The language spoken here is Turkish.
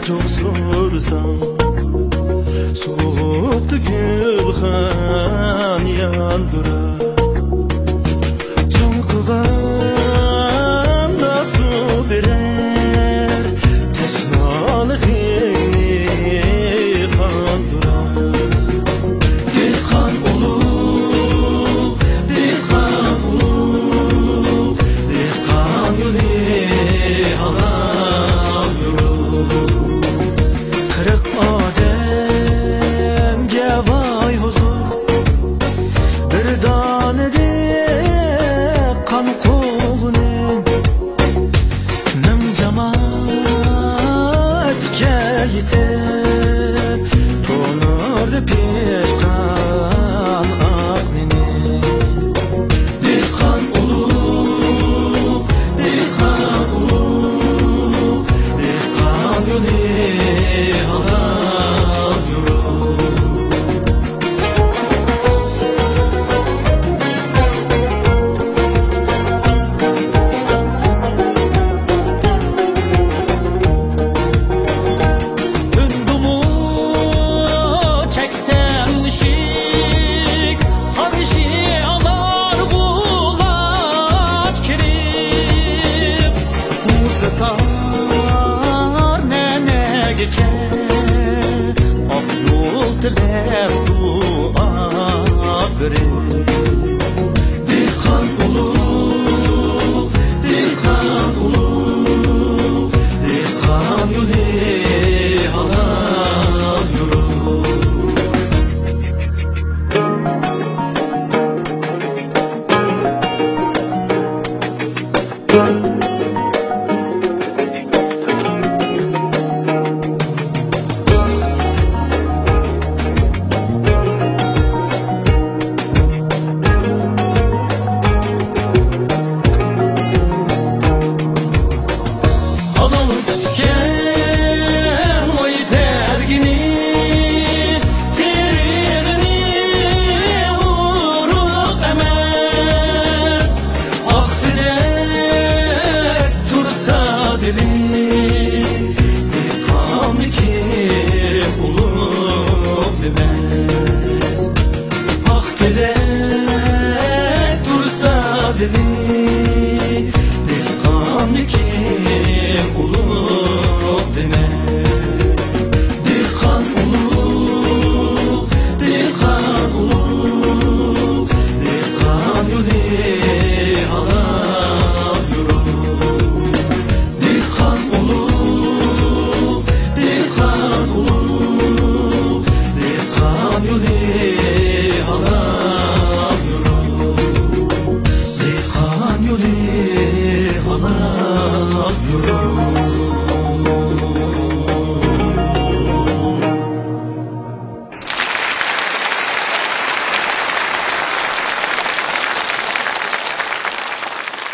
çok sorsam soğuktu gülhan yandırar can kılganda su birer teşnalıqini kandırar dilxan uluq dilxan uluq dilxan yuli alan yurur kırık ademge vay huzur bir danede kan koğunem nem cemaatge yeter tonur peşkan aknene dilxan uluq dilxan uluq dilxan yuli alan yurur Döndümü çeksem ışık Harışı alar kulaç kirip Uzıtar nene geçer Ak yol tilep dua verip Dilxan uluq, dilxan uluq Dilxan yuli alan yurur Alalım tutken oy dergini Teriğini uğruk emez Ah dilek tursa dili Dilxan ki uluq demez